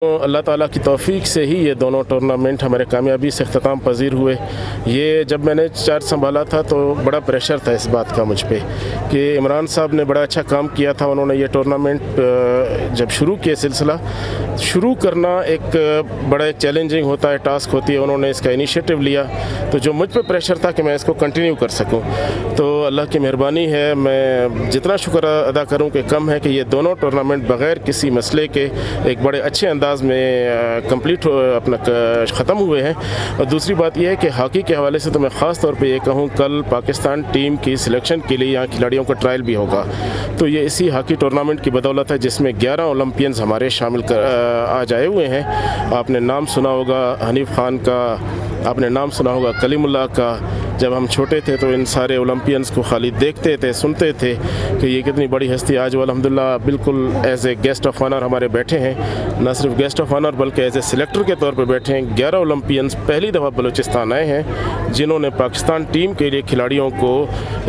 तो अल्लाह ताला की तौफ़ीक से ही ये दोनों टूर्नामेंट हमारे कामयाबी से इख्तिताम पज़ीर हुए। ये जब मैंने चार्ज संभाला था तो बड़ा प्रेशर था इस बात का मुझ पे कि इमरान साहब ने बड़ा अच्छा काम किया था। उन्होंने ये टूर्नामेंट जब शुरू किया, सिलसिला शुरू करना एक बड़ा चैलेंजिंग होता है, टास्क होती है। उन्होंने इसका इनिशिएटिव लिया तो जो मुझ पे प्रेशर था कि मैं इसको कंटिन्यू कर सकूँ, तो अल्लाह की मेहरबानी है। मैं जितना शुक्र अदा करूँ कि कम है कि ये दोनों टूर्नामेंट बग़ैर किसी मसले के एक बड़े अच्छे अंदाज में कंप्लीट अपना ख़त्म हुए हैं। और दूसरी बात यह है कि हॉकी के हवाले से तो मैं ख़ास तौर पे ये कहूँ, कल पाकिस्तान टीम की सिलेक्शन के लिए यहाँ खिलाड़ियों का ट्रायल भी होगा। तो ये इसी हॉकी टूर्नामेंट की बदौलत है जिसमें 11 ओलंपियंस हमारे शामिल आज आए हुए हैं। आपने नाम सुना होगा हनीफ खान का, आपने नाम सुना होगा कलीमुल्लाह का। जब हम छोटे थे तो इन सारे ओलंपियंस को खाली देखते थे, सुनते थे कि ये कितनी बड़ी हस्ती। आज वो अल्हम्दुलिल्लाह बिल्कुल as a guest of honour हमारे बैठे हैं, न सिर्फ गेस्ट ऑफ ऑनर बल्कि एज ए सिलेक्टर के तौर पे बैठे हैं। 11 ओलंपियंस पहली दफ़ा बलूचिस्तान आए हैं जिन्होंने पाकिस्तान टीम के लिए खिलाड़ियों को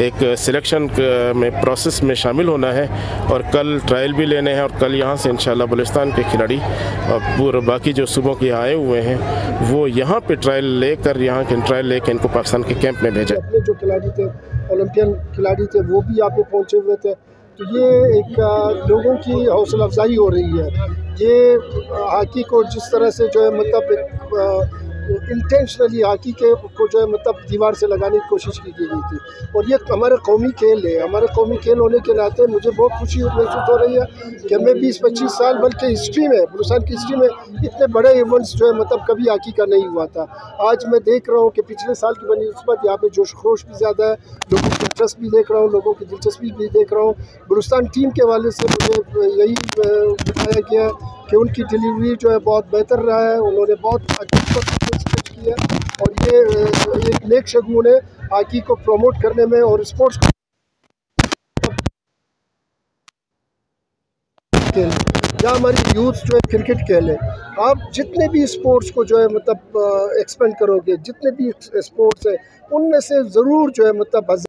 एक सिलेक्शन में प्रोसेस में शामिल होना है और कल ट्रायल भी लेने हैं। और कल यहाँ से इंशाल्लाह बलूचिस्तान के खिलाड़ी और पूरे बाकी जो सूबों के आए हुए हैं वो यहाँ पे ट्रायल लेकर, यहाँ के ट्रायल लेकर इनको पाकिस्तान के कैंप में भेजा। अपने जो खिलाड़ी थे, ओलंपियन खिलाड़ी थे, वो भी यहाँ पे पहुँचे हुए थे। तो ये एक लोगों की हौसला अफजाई हो रही है। ये हॉकी को जिस तरह से जो है मतलब इंटेंशनली हॉकी के को जो है मतलब दीवार से लगाने की कोशिश की गई थी। और ये हमारा कौमी खेल है। हमारे कौमी खेल होने के नाते मुझे बहुत खुशी महसूस हो रही है कि मैं 20-25 साल बल्कि हिस्ट्री में, बलूचिस्तान की हिस्ट्री में इतने बड़े इवेंट्स जो है मतलब कभी हॉकी का नहीं हुआ था। आज मैं देख रहा हूँ कि पिछले साल की बनिस्बत यहाँ पे जोश खरोश भी ज़्यादा है, लोगों की दिलचस्पी देख रहा हूँ, लोगों की दिलचस्पी भी देख रहा हूँ। बलूचिस्तान टीम के हवाले से मुझे यही बताया गया कि उनकी डिलीवरी जो है बहुत बेहतर रहा है। उन्होंने बहुत अच्छा किया और ये एक नेक शगुन है हॉकी को प्रमोट करने में और स्पोर्ट्स खेल, या हमारी यूथ जो है क्रिकेट खेल है। आप जितने भी स्पोर्ट्स को जो है मतलब एक्सपेंड करोगे, जितने भी स्पोर्ट्स हैं उनमें से ज़रूर जो है मतलब